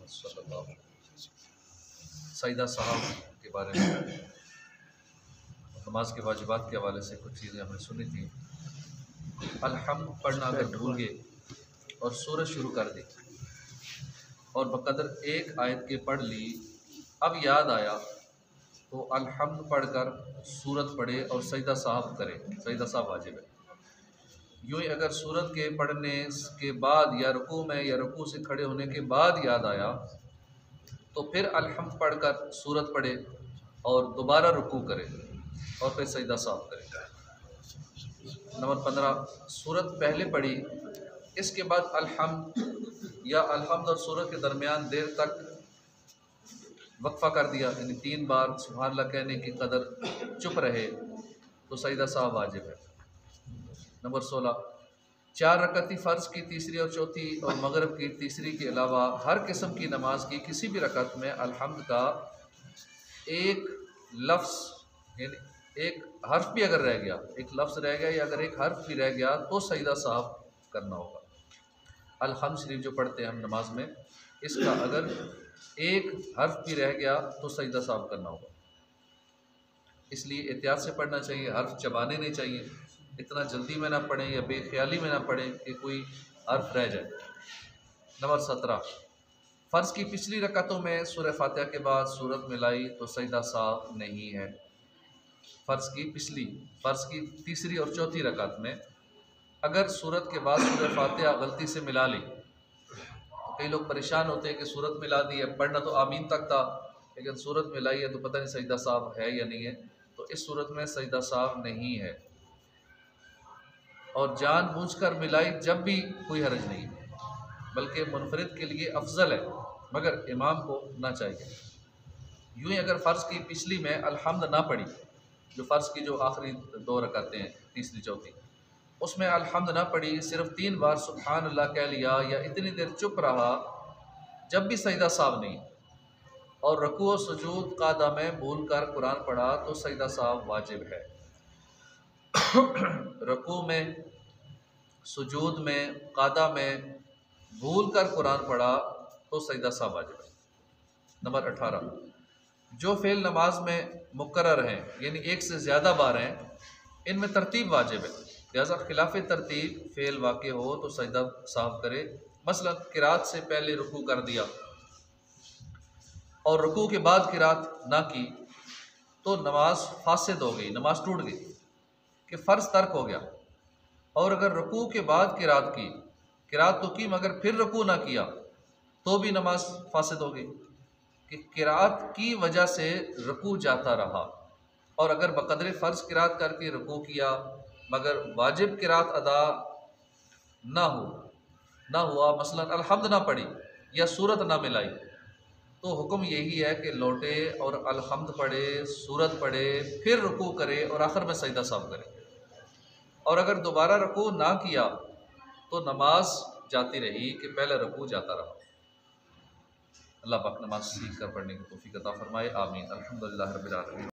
मोहम्मद सल्लल्लाहु अलैहि वसल्लम। सईदा साहब के बारे में नमाज के वाजिबात के हवाले से कुछ चीज़ें हमने सुनी थी। अल्हम्द पढ़ना अगर भूल गए और सूरत शुरू कर दी और बकदर एक आयत के पढ़ ली, अब याद आया तो अल्हम्द पढ़कर सूरत पढ़े और सईदा साहब करे। सईदा साहब वाजिब है। यूँ ही अगर सूरत के पढ़ने के बाद या रुकू में या रुकू से खड़े होने के बाद याद आया तो फिर अल्हम्द पढ़कर सूरत पढ़े और दोबारा रुकू करे और फिर सईदा साहब करे। नंबर 15, सूरत पहले पढ़ी, इसके बाद अल्हम्द या अल्हम्द और सूरत के दरमियान देर तक वक्फ़ा कर दिया, यानी 3 बार सुभान अल्लाह कहने की कदर चुप रहे तो सईदा साहब वाजिब है। नंबर 16, 4 रकअती फ़र्ज़ की तीसरी और चौथी और मगरिब की तीसरी के अलावा हर किस्म की नमाज की किसी भी रकअत में अल्हम्द का एक लफ्ज़ यानी एक हर्फ भी अगर रह गया, एक लफ्ज़ रह गया या अगर एक हर्फ भी रह गया तो सईदा साहब करना होगा। अल्हम्द शरीफ जो पढ़ते हैं हम नमाज में, इसका अगर एक हर्फ भी रह गया तो सईदा साहब करना होगा। इसलिए एहतियात से पढ़ना चाहिए, हर्फ चबाने नहीं चाहिए, इतना जल्दी में ना पढ़ें या बेख्याली में ना पढ़ें कि कोई हर्फ रह जाए। नंबर 17, फ़र्ज़ की पिछली रकअतों में सूरह फातिहा के बाद सूरत मिलाई तो सईदा साहब नहीं है। फ़र्ज़ की तीसरी और चौथी रकअत में अगर सूरत के बाद सूरह फातिहा गलती से मिला ली तो कई लोग परेशान होते हैं कि सूरत मिला दी है, पढ़ना तो आमीन तक था लेकिन सूरत मिलाई है तो पता नहीं सईदा साहब है या नहीं है। तो इस सूरत में सईदा साहब नहीं है और जानबूझकर मिलाई जब भी कोई हर्ज नहीं, बल्कि मुनफरिद के लिए अफजल है मगर इमाम को ना चाहिए। यूँ ही अगर फ़र्ज़ की पिछली में अल्हम्द ना पढ़ी, जो फ़र्ज़ की जो आखिरी 2 रकातें हैं तीसरी चौथी, उसमें अल्हम्द ना पढ़ी, सिर्फ 3 बार सुब्हान अल्लाह कह लिया या इतनी देर चुप रहा जब भी सईदा साहब नहीं, और रुकू और सुजूद क़ादा में भूल कर कुरान पढ़ा तो सईदा साहब वाजिब है। रुकू में, सुजूद में, क़ादा में भूल कर कुरान पढ़ा तो सईदा साहब वाजिब है। नंबर 18, जो फ़ेल नमाज में मुकर्रर हैं यानी एक से ज़्यादा बार हैं, इनमें तरतीब वाजिब है, लिहाजा खिलाफ तरतीब फ़ेल वाक़ हो तो सईदा साहब करे। मसलन किरात से पहले रुकू कर दिया और रुकू के बाद किरात ना की तो नमाज फासिद हो गई, नमाज टूट गई कि फ़र्ज़ तर्क हो गया। और अगर रुकू के बाद किरात की, किरात तो की मगर फिर रुकू ना किया तो भी नमाज फासिद हो गई कि किरात की वजह से रुकू जाता रहा। और अगर बक़दर फ़र्ज़ किरात करके रुकू किया मगर वाजिब किरात अदा ना हुआ, मसलन अल्हम्द ना पढ़ी या सूरत ना मिलाई, तो हुक्म यही है कि लौटे और अल्हम्द पढ़े, सूरत पढ़े, फिर रुकू करे और आखिर में सईदा साहब करे। और अगर दोबारा रुकू ना किया तो नमाज जाती रही कि पहले रुकू जाता रहा। अल्लाह पाक नमाज सीख कर पढ़ने की तौफीक अता फरमाए, आमीन। अल्हम्दुलिल्लाह रब्बिल आलमीन।